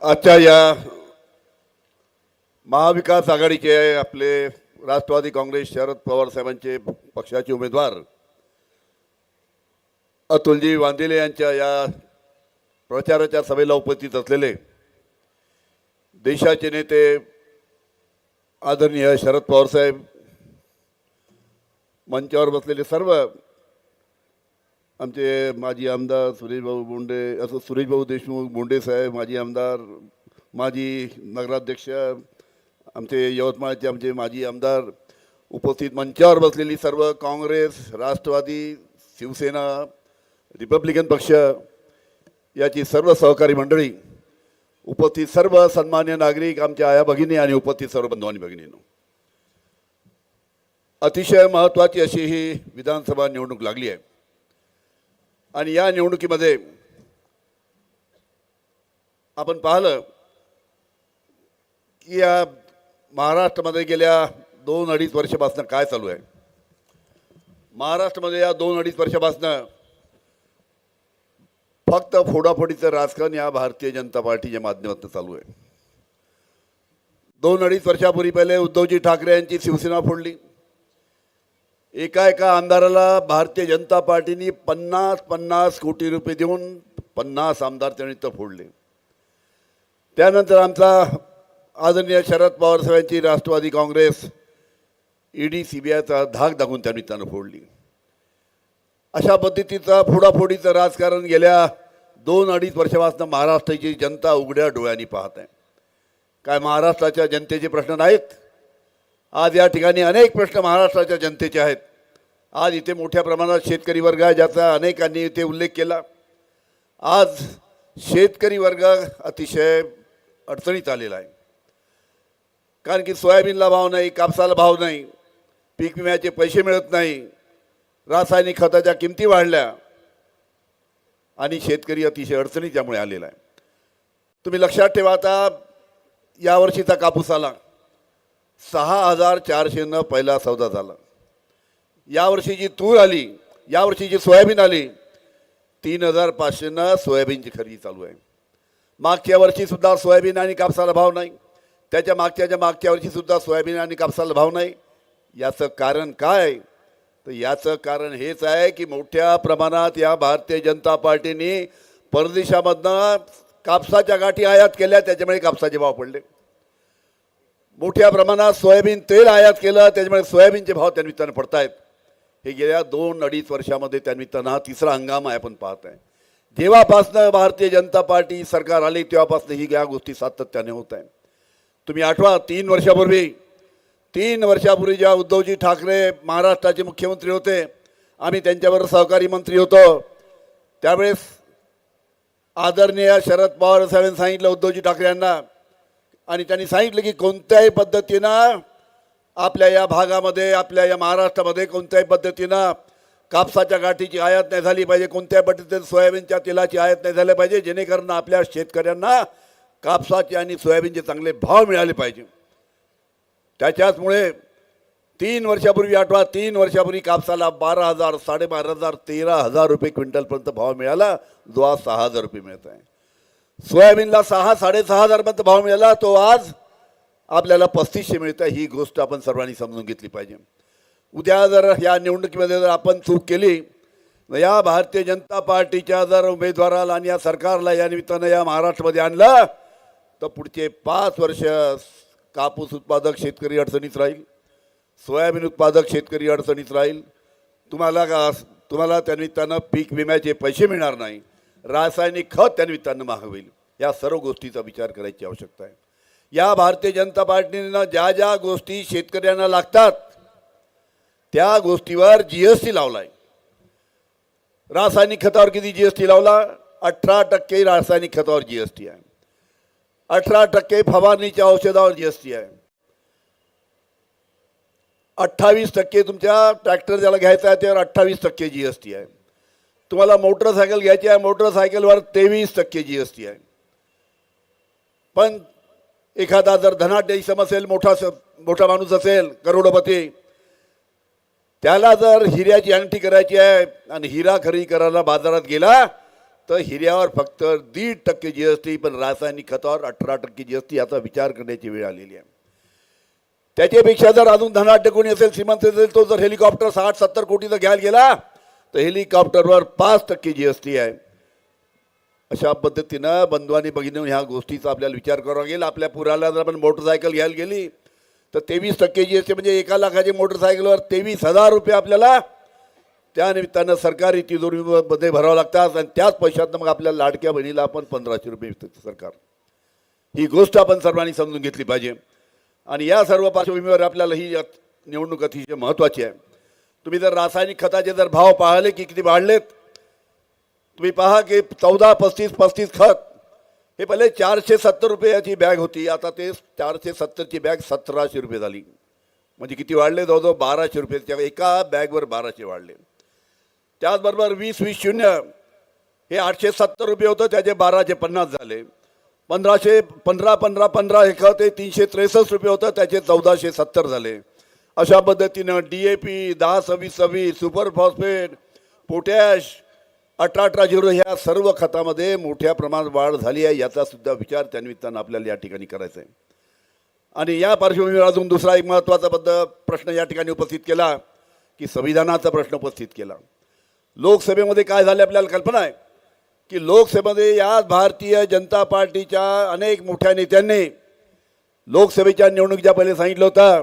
आजच्या या महाविकास आघाडीचे आपले राष्ट्रवादी काँग्रेस शरद पवार साहेबांचे पक्षाचे उमेदवार अतुलजी वांदिले यांच्या या प्रचाराच्या सभेला उपस्थित असलेले देशाचे नेते आदरणीय शरद पवार साहेब, मंचावर बसलेले सर्व आमचे माजी आमदार सुरेशभाऊ देशमुख बोंडे साहेब, माजी आमदार, माजी नगराध्यक्ष, आमचे यवतमाळचे आमचे माजी आमदार, उपस्थित मंचावर बसलेली सर्व काँग्रेस, राष्ट्रवादी, शिवसेना, रिपब्लिकन पक्ष याची सर्व सहकारी मंडळी, उपस्थित सर्व सन्मान्य नागरिक, आमच्या आया भगिनी आणि उपस्थित सर्व बंधू आणि भगिनींनो, अतिशय महत्त्वाची अशी ही विधानसभा निवडणूक लागली आहे आणि या निवडणुकीमध्ये आपण पाहिलं की या महाराष्ट्रामध्ये गेल्या 2-2.5 वर्षापासून काय चालू आहे. महाराष्ट्रामध्ये या 2-2.5 वर्षापासून फक्त फोडाफोडीचं राजकारण या भारतीय जनता पार्टीच्या माध्यमातून चालू आहे. 2-2.5 वर्षापूर्वी पहिले उद्धवजी ठाकरे यांची शिवसेना फोडली. एका आमदाराला भारतीय जनता पार्टीने 50 कोटी रुपये देऊन 50 आमदार त्यांनी तर फोडले. त्यानंतर आमचा आदरणीय शरद पवार साहेबांची राष्ट्रवादी काँग्रेस ईडी सीबीआयचा धाक दाखवून त्यांनी त्यांना फोडली. अशा पद्धतीचं फोडाफोडीचं राजकारण गेल्या 2-2.5 वर्षापासून महाराष्ट्राची जनता उघड्या डोळ्यांनी पाहत आहे. काय महाराष्ट्राच्या जनतेचे प्रश्न नाहीत? आज या ठिकाणी अनेक प्रश्न महाराष्ट्राच्या जनतेचे आहेत. आज इथे मोठ्या प्रमाणात शेतकरी वर्ग आहे, ज्याचा अनेकांनी इथे उल्लेख केला. आज शेतकरी वर्ग अतिशय अडचणीत आलेला आहे, कारण की सोयाबीनला भाव नाही, कापसाला भाव नाही, पीक विम्याचे पैसे मिळत नाही, रासायनिक खताच्या किमती वाढल्या आणि शेतकरी अतिशय अडचणीत त्यामुळे आलेला आहे. तुम्ही लक्षात ठेवा, आता यावर्षीचा कापूस आला 6,400 पहिला सौदा झाला. यावर्षीची तूर आली, यावर्षीची सोयाबीन आली 3,500 सोयाबीनची खरेदी चालू आहे. मागच्या वर्षीसुद्धा सोयाबीन आणि कापसाला भाव नाही, त्याच्या मागच्या वर्षीसुद्धा सोयाबीन आणि कापसाला भाव नाही. याचं कारण काय? तर याचं कारण हेच आहे की मोठ्या प्रमाणात या भारतीय जनता पार्टीने परदेशामधनं कापसाच्या गाठी आयात केल्या, त्याच्यामुळे कापसाचे भाव पडले. मोठ्या प्रमाणात सोयाबीन तेल आयात केलं, त्याच्यामुळे सोयाबीनचे भाव त्यानिमित्तानं पडत आहेत. हे गेल्या 2-2.5 वर्षामध्ये त्यानिमित्तानं हा तिसरा हंगाम आहे आपण पाहत आहे. जेव्हापासनं भारतीय जनता पार्टी सरकार आली तेव्हापासून ही या गोष्टी सातत्याने होत आहे. तुम्ही आठवा 3 वर्षापूर्वी जेव्हा उद्धवजी ठाकरे महाराष्ट्राचे मुख्यमंत्री होते, आम्ही त्यांच्याबरोबर सहकारी मंत्री होतो, त्यावेळेस आदरणीय शरद पवार साहेबांनी सांगितलं उद्धवजी ठाकरे यांना, आणि त्यांनी सांगितलं की कोणत्याही पद्धतीनं आपल्या या भागामध्ये, आपल्या या महाराष्ट्रामध्ये कोणत्याही पद्धतीनं कापसाच्या गाठीची आयात नाही झाली पाहिजे, कोणत्याही पद्धतीने सोयाबीनच्या तेलाची आयात नाही झाली पाहिजे, जेणेकरून आपल्या शेतकऱ्यांना कापसाचे आणि सोयाबीनचे चांगले भाव मिळाले पाहिजे. त्याच्याचमुळे 3 वर्षापूर्वी कापसाला 12,000, 12,500, 13,000 रुपये क्विंटलपर्यंत भाव मिळाला, जो आज 6,000 रुपये मिळत आहे. सोयाबीनला 6,000-6,500 पर्यंत भाव मिळाला, तो आज आपल्याला 3,500 मिळत आहे. ही गोष्ट आपण सर्वांनी समजून घेतली पाहिजे. उद्या जर या निवडणुकीमध्ये जर आपण चूक केली, या भारतीय जनता पार्टीच्या जर उमेदवाराला आणि या सरकारला या निमित्तानं या महाराष्ट्रामध्ये आणलं, तर पुढचे 5 वर्ष कापूस उत्पादक शेतकरी अडचणीत राहील, सोयाबीन उत्पादक शेतकरी अडचणीत राहील. तुम्हाला त्यानिमित्तानं पीक विम्याचे पैसे मिळणार नाही, रासायनिक खत त्यानिमित्तानं महाग होईल. या सर्व गोष्टीचा विचार करायची आवश्यकता आहे. या भारतीय जनता पार्टीनं ज्या गोष्टी शेतकऱ्यांना लागतात त्या गोष्टीवर GST लावला आहे. रासायनिक खतावर किती GST लावला? 18% रासायनिक खतावर GST आहे, 18% फवारणीच्या औषधावर GST आहे, 28% तुमच्या ट्रॅक्टर ज्याला घ्यायचा आहे त्यावर 28% GST आहे. तुम्हाला मोटरसायकल घ्यायची आहे, मोटरसायकलवर 23% GST आहे. पण एखादा जर धनाढ्य इसम असेल, मोठा माणूस असेल, करोडपती, त्याला जर हिऱ्याची अंगठी करायची आहे आणि हिरा खरेदी करायला बाजारात गेला तर हिऱ्यावर फक्त 1.5% GST, पण रासायनिक खतावर 18% GST याचा विचार करण्याची वेळ आलेली आहे. त्याच्यापेक्षा जर अजून धनाढ्य कोणी असेल, श्रीमंत असेल, तो जर हेलिकॉप्टर 60-70 कोटीचा घ्यायला गेला तर हेलिकॉप्टरवर 5% GST आहे. अशा पद्धतीनं बंधूंनी बघितून ह्या गोष्टीचा आपल्याला विचार करावा लागेल. आपल्या पुराला जर आपण मोटरसायकल घ्यायला गेली तर 23% GST, म्हणजे 1 लाखाची मोटरसायकलवर 23,000 रुपये आपल्याला त्या निमित्तानं सरकारी तिजोरीमध्ये भरावं लागतात. आणि त्याच पैशातनं मग आपल्या लाडक्या बहिणीला आपण 1,500 रुपये सरकार. ही गोष्ट आपण सर्वांनी समजून घेतली पाहिजे. आणि या सर्व पार्श्वभूमीवर आपल्याला ही निवडणूक अतिशय महत्त्वाची आहे. तुम्ही जर रासायनिक खताचे जर भाव पाहिले की किती वाढलेत, तुम्ही पहा की 14-35 खत हे पहिले 470 रुपयाची बॅग होती, आता ते 470ची बॅग 1700 रुपये झाली. म्हणजे किती वाढले? जवळजवळ 1200 रुपये एका बॅगवर 1200 वाढले. त्याचबरोबर 20-20-0 हे 870 रुपये होतं, त्याचे 1250 झाले. 15 हे खत हे 363 रुपये होतं, त्याचे 1470 झाले. अशा पद्धतीनं DAP 10-26-26, सुपर फॉस्फेट, पोटॅश 18-18-0 ह्या सर्व खतामध्ये मोठ्या प्रमाणात वाढ झाली आहे. याचा सुद्धा विचार त्यानिमित्तानं आपल्याला या ठिकाणी करायचा आहे. आणि या पार्श्वभूमीवर अजून दुसरा एक महत्त्वाचा प्रश्न या ठिकाणी उपस्थित केला की संविधानाचा प्रश्न उपस्थित केला. लोकसभेमध्ये काय झाले आपल्याला कल्पना आहे की लोकसभेमध्ये या भारतीय जनता पार्टीच्या अनेक मोठ्या नेत्यांनी लोकसभेच्या निवडणुकीच्या पहिले सांगितलं होतं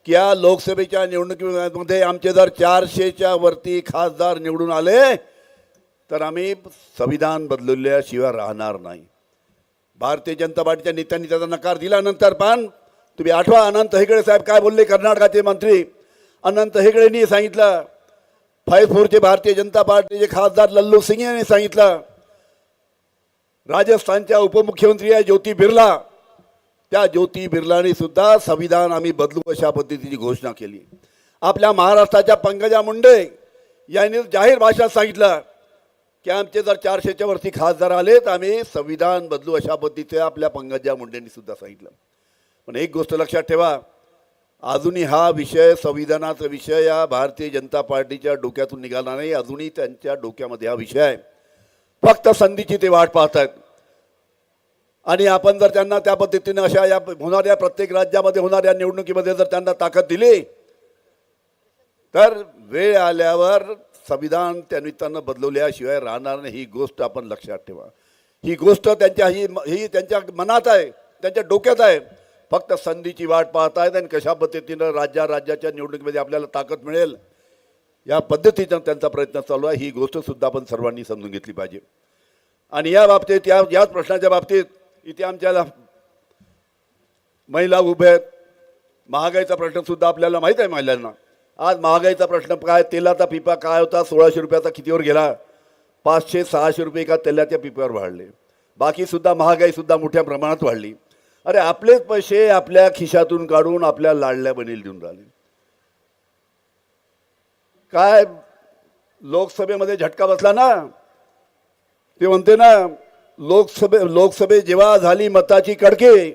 की या लोकसभेच्या निवडणुकीमध्ये आमचे जर 400च्या वरती खासदार निवडून आले तर आम्ही संविधान बदलल्याशिवाय राहणार नाही. भारतीय जनता पार्टीच्या नेत्यांनी त्याचा नकार दिल्यानंतर पण तुम्ही आठवा, अनंत हेगडे साहेब काय बोलले, कर्नाटकाचे मंत्री अनंत हेगडेंनी सांगितलं. फैजपूरचे भारतीय जनता पार्टीचे खासदार लल्लू सिंग यांनी सांगितलं. राजस्थानच्या उपमुख्यमंत्री आहे ज्योती बिर्ला, त्या ज्योती बिर्लाने सुद्धा संविधान आम्ही बदलू अशा पद्धतीची घोषणा केली. आपल्या महाराष्ट्राच्या पंकजा मुंडे यांनी जाहीर भाषणात सांगितलं की आमचे जर 400च्या वरती खासदार आले तर आम्ही संविधान बदलू अशा पद्धतीचे आपल्या पंकजा मुंडेंनी सुद्धा सांगितलं. पण एक गोष्ट लक्षात ठेवा, अजूनही हा विषय, संविधानाचा विषय या भारतीय जनता पार्टीच्या डोक्यातून निघाला नाही. अजूनही त्यांच्या डोक्यामध्ये हा विषय आहे. फक्त संधीची ते वाट पाहत आहेत. आणि आपण जर त्यांना त्या पद्धतीने अशा या होणाऱ्या प्रत्येक राज्यामध्ये होणाऱ्या निवडणुकीमध्ये जर त्यांना ताकद दिली तर वेळ आल्यावर संविधान त्या निमित्तानं बदलवल्याशिवाय राहणार नाही. ही गोष्ट आपण लक्षात ठेवा. ही गोष्ट त्यांच्या ही त्यांच्या मनात आहे, त्यांच्या डोक्यात आहे. फक्त संधीची वाट पाहत आहेत आणि कशा पद्धतीनं राज्याच्या निवडणुकीमध्ये आपल्याला ताकद मिळेल या पद्धतीनं त्यांचा प्रयत्न चालू आहे. ही गोष्ट सुद्धा आपण सर्वांनी समजून घेतली पाहिजे. आणि या बाबतीत याच प्रश्नाच्या बाबतीत इथे आमच्याला महिला उभे आहेत. महागाईचा प्रश्न सुद्धा आपल्याला माहीत आहे महिलांना. आज महागाईचा प्रश्न काय, तेलाचा पिपा काय होता 1600 रुपयाचा कितीवर गेला, 500-600 रुपये एका तेलाच्या पिपावर वाढले. बाकीसुद्धा महागाईसुद्धा मोठ्या प्रमाणात वाढली. अरे आपलेच पैसे आपल्या खिशातून काढून आपल्या लाडल्या बहिणीला देऊन राहिले. काय लोकसभेमध्ये झटका बसला ना, ते म्हणते ना लोकसभेत जेव्हा झाली मताची कडकी,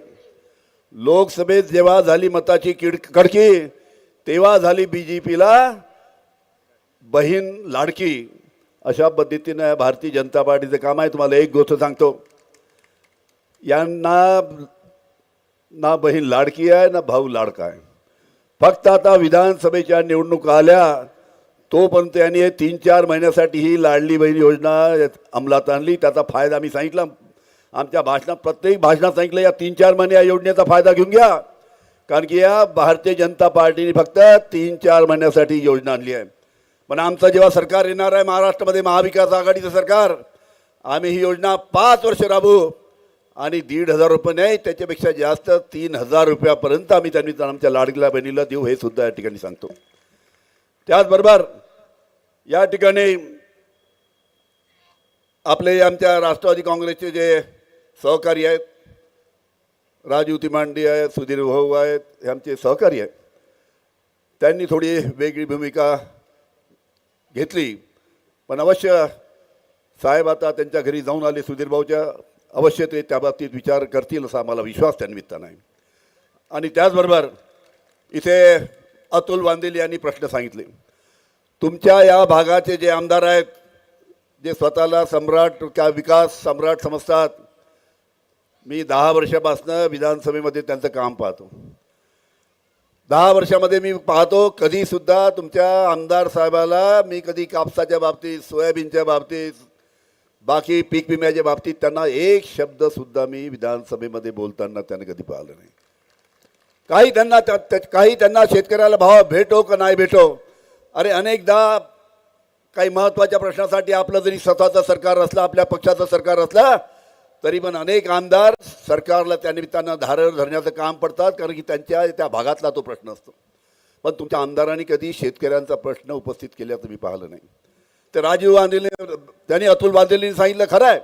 लोकसभेत जेव्हा झाली मताची कडकी तेव्हा झाली BJPला बहीण लाडकी. अशा पद्धतीनं भारतीय जनता पार्टीचं काम आहे. तुम्हाला एक गोष्ट सांगतो, यांना ना बहीण लाडकी आहे ना भाऊ लाडका आहे. फक्त आता विधानसभेच्या निवडणुका आल्या तोपर्यंत यांनी 3-4 महिन्यासाठी ही लाडली बहीण योजना अंमलात आणली. त्याचा फायदा मी सांगितला आमच्या भाषणात, प्रत्येक भाषणात सांगितलं या 3-4 महिने या योजनेचा फायदा घेऊन घ्या. कारण की या भारतीय जनता पार्टीने फक्त 3-4 महिन्यासाठी योजना आणली आहे. पण आमचं जेव्हा सरकार येणार आहे महाराष्ट्रामध्ये महाविकास आघाडीचं सरकार, आम्ही ही योजना 5 वर्ष राबवू आणि 1,500 रुपये नाही त्याच्यापेक्षा जास्त 3,000 रुपयापर्यंत आम्ही त्यांनी आमच्या लाडक्या बहिणीला देऊ, हे सुद्धा या ठिकाणी सांगतो. त्याचबरोबर या ठिकाणी आपले आमच्या राष्ट्रवादी काँग्रेसचे जे सहकारी आहेत, राजू तिमांडी आहेत, सुधीर भाऊ आहेत, हे आमचे सहकारी आहेत. त्यांनी थोडी वेगळी भूमिका घेतली. पण अवश्य साहेब आता त्यांच्या घरी जाऊन आले सुधीर भाऊच्या, अवश्य ते त्या बाबतीत विचार करतील असा आम्हाला विश्वास त्यानिमित्तानं आहे. आणि त्याचबरोबर इथे अतुल वांदेल यांनी प्रश्न सांगितले. तुमच्या या भागाचे जे आमदार आहेत जे स्वतःला सम्राट का विकास सम्राट समजतात, मी 10 वर्षापासून विधानसभेमध्ये त्यांचं काम पाहतो. 10 वर्षामध्ये मी पाहतो कधीसुद्धा तुमच्या आमदार साहेबाला मी कधी कापसाच्या बाबतीत, सोयाबीनच्या बाबतीत, बाकी पीक विम्याच्या बाबतीत त्यांना एक शब्दसुद्धा मी विधानसभेमध्ये बोलताना त्यांना कधी पाहिलं नाही. काही त्यांना शेतकऱ्याला भाव भेटो का नाही भेटो, अरे अनेकदा काही महत्त्वाच्या प्रश्नासाठी आपलं जरी स्वतःचं सरकार असलं, आपल्या पक्षाचं सरकार असलं, तरी पण अनेक आमदार सरकारला त्या निमित्तानं धारेवर धरण्याचं काम पडतात, कारण की त्यांच्या त्या भागातला तो प्रश्न असतो. पण तुमच्या आमदारांनी कधी शेतकऱ्यांचा प्रश्न उपस्थित केल्याचं मी पाहिलं नाही. तर राजीव गांधीने त्यांनी अतुल बांदेलींनी सांगितलं खरं आहे,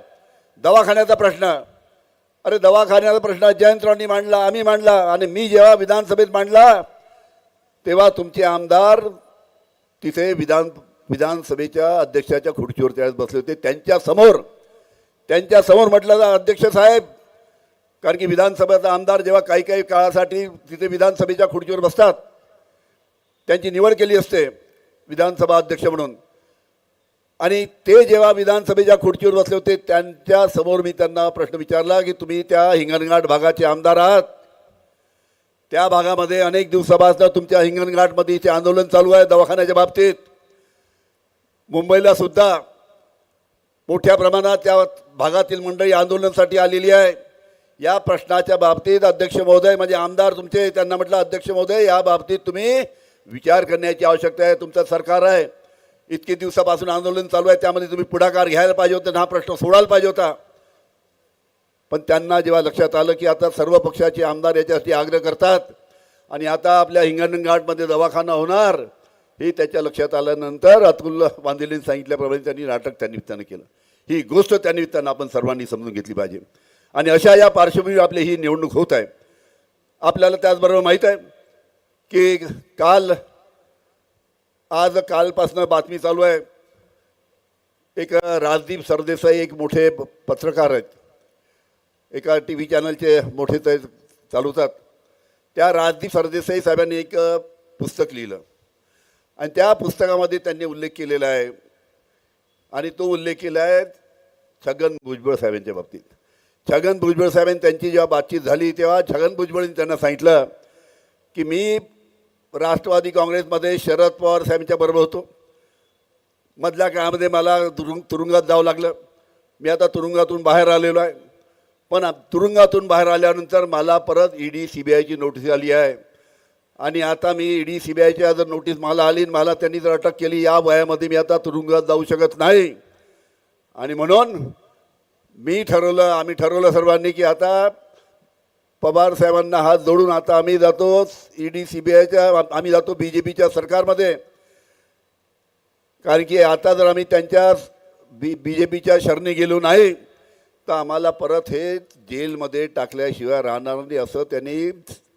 दवाखान्याचा प्रश्न, अरे दवाखान्याचा प्रश्न जयंतरावांनी मांडला, आम्ही मांडला, आणि मी जेव्हा विधानसभेत मांडला तेव्हा तुमचे आमदार तिथे विधानसभेच्या अध्यक्षाच्या खुर्चीवर त्यावेळेस बसले होते. त्यांच्यासमोर म्हटलं अध्यक्ष साहेब, कारण की विधानसभेचा आमदार जेव्हा काही काही काळासाठी तिथे विधानसभेच्या खुर्चीवर बसतात, त्यांची निवड केली असते विधानसभा अध्यक्ष म्हणून, आणि ते जेव्हा विधानसभेच्या खुर्चीवर बसले होते त्यांच्यासमोर मी त्यांना प्रश्न विचारला की तुम्ही त्या हिंगणघाट भागाचे आमदार आहात, त्या भागामध्ये अनेक दिवसापासून तुमच्या हिंगणघाटमध्ये इथे आंदोलन चालू आहे दवाखान्याच्या बाबतीत, मुंबईला सुद्धा मोठ्या प्रमाणात त्या भागातील मंडळी आंदोलनासाठी आलेली आहे. या प्रश्नाच्या बाबतीत अध्यक्ष महोदय, म्हणजे आमदार तुमचे, त्यांना म्हटलं अध्यक्ष महोदय या बाबतीत तुम्ही विचार करण्याची आवश्यकता आहे, तुमचं सरकार आहे, इतके दिवसापासून आंदोलन चालू आहे, त्यामध्ये तुम्ही पुढाकार घ्यायला पाहिजे होता, हा प्रश्न सोडायला पाहिजे होता. पण त्यांना जेव्हा लक्षात आलं की आता सर्व पक्षाचे आमदार याच्यासाठी आग्रह करतात आणि आता आपल्या हिंगणघाटमध्ये दवाखाना होणार, हे त्याच्या लक्षात आल्यानंतर अतुल बांदेलींनी सांगितल्याप्रमाणे त्यांनी नाटक त्या निमित्तानं केलं. ही गोष्ट त्या निमित्तानं आपण सर्वांनी समजून घेतली पाहिजे. आणि अशा या पार्श्वभूमीवर आपली ही निवडणूक होत आहे. आपल्याला त्याचबरोबर माहीत आहे की कालपासून बातमी चालू आहे, एक राजदीप सरदेसाई एक मोठे पत्रकार आहेत, एका TV चॅनलचे मोठे ते चालवतात, त्या राजदीप सरदेसाई साहेबांनी एक पुस्तक लिहिलं आणि त्या पुस्तकामध्ये त्यांनी उल्लेख केलेला आहे, आणि तो उल्लेख केला आहे छगन भुजबळ साहेबांच्या बाबतीत. छगन भुजबळ साहेबांनी त्यांची जेव्हा बातचीत झाली तेव्हा छगन भुजबळांनी त्यांना सांगितलं की मी राष्ट्रवादी काँग्रेसमध्ये शरद पवार साहेबांच्या बरोबर होतो, मधल्या काळामध्ये मला तुरुंगात जावं लागलं, मी आता तुरुंगातून बाहेर आलेलो आहे, पण तुरुंगातून बाहेर आल्यानंतर मला परत ED CBIची नोटीस आली आहे, आणि आता मी ED CBIच्या जर नोटीस मला आली, मला त्यांनी जर अटक केली, या वयामध्ये मी आता तुरुंगात जाऊ शकत नाही, आणि म्हणून आम्ही ठरवलं सर्वांनी की आता पवार साहेबांना हात जोडून आता आम्ही जातो ED CBIच्या, आम्ही जातो BJPच्या सरकारमध्ये, कारण की आता जर आम्ही त्यांच्या BJPच्या शरणी गेलो नाही तर आम्हाला परत हे जेलमध्ये टाकल्याशिवाय राहणार नाही, असं त्यांनी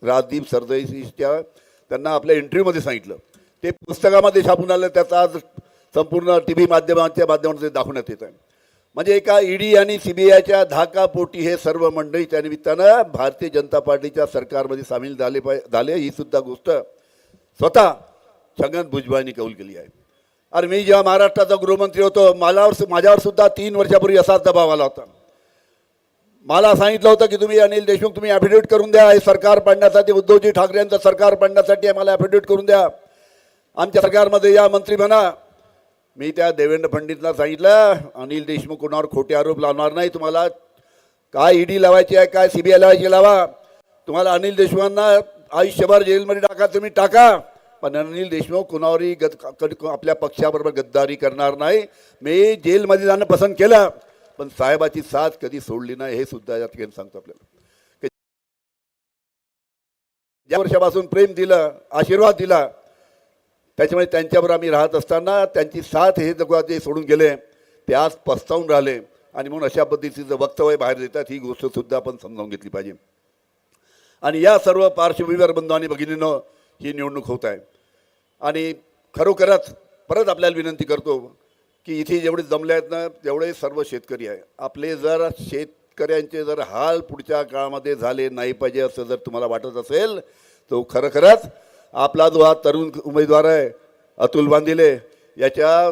राजदीप सरदेसाईच्या त्यांना आपल्या इंटरव्ह्यूमध्ये सांगितलं. ते पुस्तकामध्ये छापून आलं, त्याचा आज संपूर्ण TV माध्यमांच्या माध्यमातून दाखवण्यात येत आहे. म्हणजे एका ED आणि CBIच्या धाकापोटी हे सर्व मंडळी त्या निमित्तानं भारतीय जनता पार्टीच्या सरकारमध्ये सामील झाले ही सुद्धा गोष्ट स्वतः छगन भुजबळांनी कबूल केली आहे. आणि मी जेव्हा महाराष्ट्राचा गृहमंत्री होतो माझ्यावर सुद्धा 3 वर्षापूर्वी असाच दबाव आला होता. मला सांगितलं होतं की अनिल देशमुख तुम्ही ॲफिडेविट करून द्या, हे सरकार पाडण्यासाठी, उद्धवजी ठाकरे यांचं सरकार पाडण्यासाठी आम्हाला ॲफिडेविट करून द्या, आमच्या सरकारमध्ये या मंत्री बना. मी त्या देवेंद्र फडणवीसला सांगितलं अनिल देशमुख कोणावर खोटे आरोप लावणार नाही, तुम्हाला काय ED लावायची आहे, काय CBI लावायची लावा, तुम्हाला अनिल देशमुखांना आयुष्यभर जेलमध्ये टाका तुम्ही टाका, पण अनिल देशमुख कुणावरही आपल्या पक्षाबरोबर गद्दारी करणार नाही. मी जेलमध्ये जाणं पसंत केलं, पण साहेबाची साथ कधी सोडली नाही, हे सुद्धा या ठिकाणी सांगतो आपल्याला. ज्या वर्षापासून प्रेम दिलं, आशीर्वाद दिला, त्याच्यामुळे त्यांच्याबरोबर आम्ही राहत असताना त्यांची साथ हे जे सोडून गेले ते आज पस्तावून राहिले, आणि म्हणून अशा पद्धतीचं वक्तव्य बाहेर देतात, ही गोष्ट सुद्धा आपण समजावून घेतली पाहिजे. आणि या सर्व पार्श्वभूमीवर बंधू आणि भगिनींनो ही निवडणूक होत आहे. आणि खरोखरच परत आपल्याला विनंती करतो की इथे जेवढे जमले आहेत ना तेवढे सर्व शेतकरी आहे, आपले जर शेतकऱ्यांचे जर हाल पुढच्या काळामध्ये झाले नाही पाहिजे असं जर तुम्हाला वाटत असेल तर खरोखरच आपला जो हा तरुण उमेदवार आहे अतुल बांदेले, याच्या